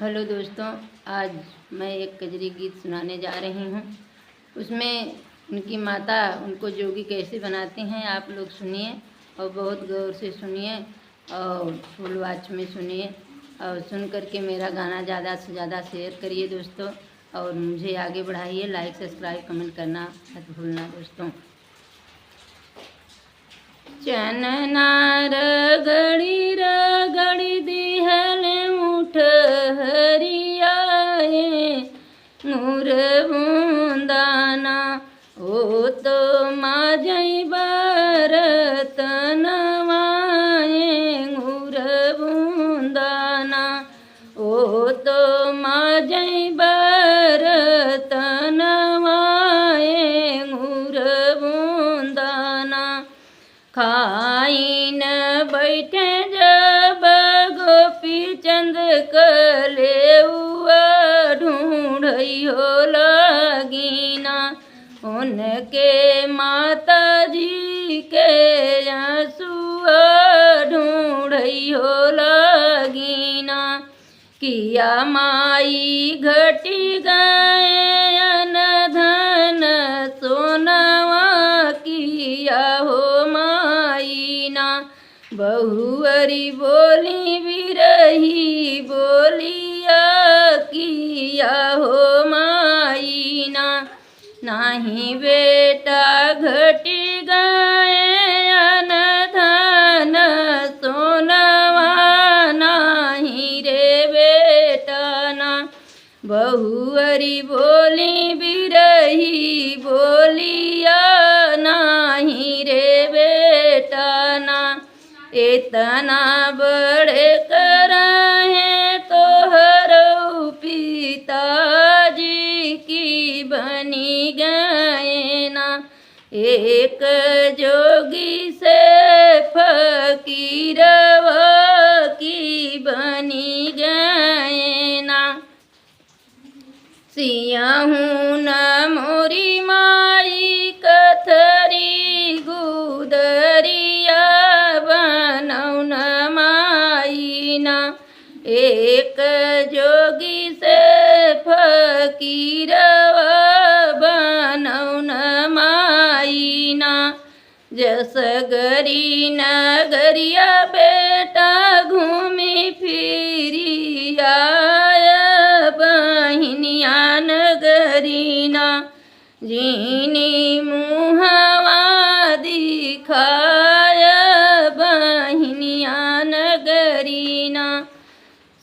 Hello दोस्तों, आज मैं एक कजरी गीत सुनाने जा रही हूँ। उसमें उनकी माता उनको जोगी कैसे बनाती हैं आप लोग सुनिए और बहुत गौर से सुनिए और फुल वॉच में सुनिए और सुन करके मेरा गाना ज़्यादा से ज़्यादा शेयर करिए दोस्तों और मुझे आगे बढ़ाइए। लाइक सब्सक्राइब कमेंट करना मत भूलना दोस्तों। चनना रगड़ी रगड़ी दिहल मुठ हरियाए मुर बूंदाना ओ तो माजई बरत नवाए मुर बूंदाना ओ तो माजई बरत नवाए मुर बूंदाना खाइन बैठे जब गोपी चंद कले ढूंढो लगीना उनके माता जी के आंसुआ ढूंढो लगीना किया माई घटी गए अन धन सोनवा किया हो माईना बहुअरी बोली बिरही बोलिया किया हो माईना नाही बेटा घटी गए अन धन सोनवा नाही रे बेटा ना बहुअरी बोली बिरही बोलिया नाही रे बेटा ना इतना बड़े कराए तोहर पिताजी की बनी गए ना एक जोगी से फकीरवा की बनी गए ना सियाहू न मोरी माई कथरी गुदरिया बनौ न माई ना एक जोगी से फकीरवा बनौ न माई ना जस गरी नगरिया बेटा घूमी फिरी आया बहिनिया नगरीना जीनी मुहवा दिखाया बहिनिया नगरीना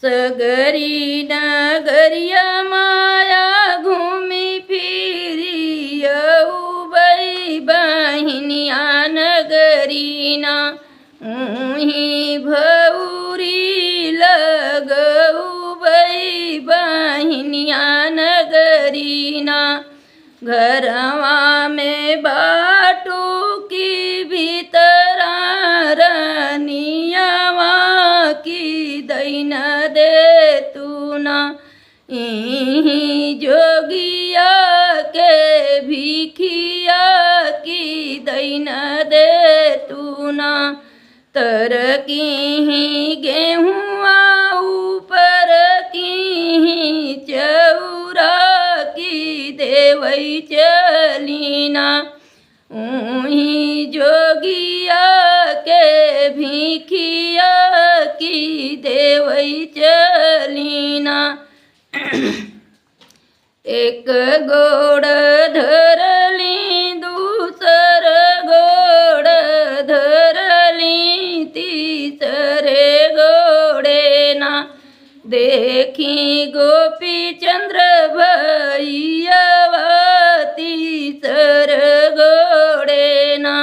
सगरी नगरिया माया घूमी फिरी उबई बहिनिया नगरीना ऊही भौरी लगऊ बई बहिनिया नगरीना घरवा में बाटू की भीतरा रनियावा की दैन दे तू ना इही जोगिया के भिखिया की दैन दे तू ना तर की गेहुआ ऊपर की चौरा की देवई चलीना ऊही जोगिया के भिखिया की देवई चलीना एक गोड़ धरली दूसर गोड़ धरली तीसरे गोड़े ना देखी गोपी चंद्र भैयावा तीसर गोड़े ना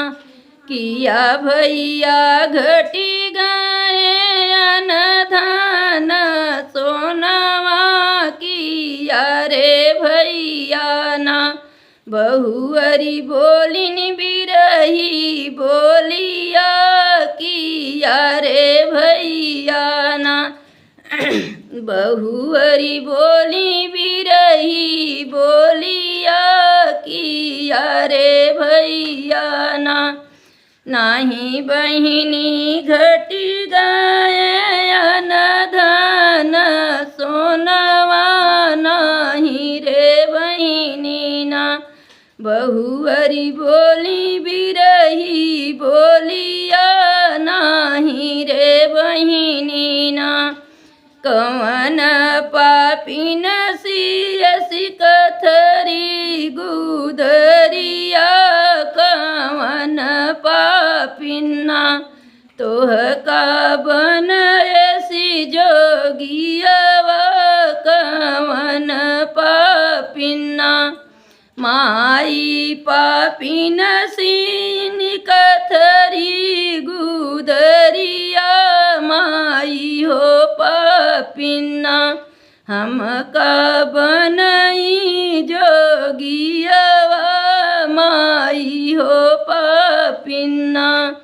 किया भैया घटी गए अन धन सोनवा किया रे भैया ना बहुअरी बोलिन बिरही बोलिया किया रे भैया ना बहुअरी बोली बिरही बोलिया किया रे भैया ना नाही बहिनी घटी गए अन धन सोना परी बोली बिरही बोलिया नाही रे बहिनी ना। कवन पापिन सियसी कथरी गुदरिया कवन पापिना। तोह का बनयसी जोगियवा कवन पापिना। माई पापिन सीन कथरी गुदरिया माई हो पापिना। हमका बनई जोगियवा माई हो पापिना।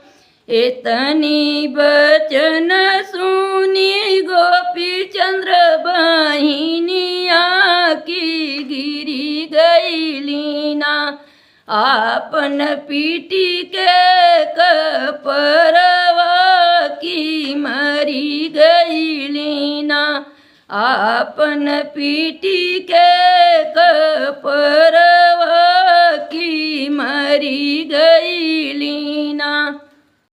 इतनी बचन सुनी गोपी चंद्र बहिनिया की गिरी गईलीना। आपन पीटी के कपरवा की मरी गईलीना। आपन पीटी के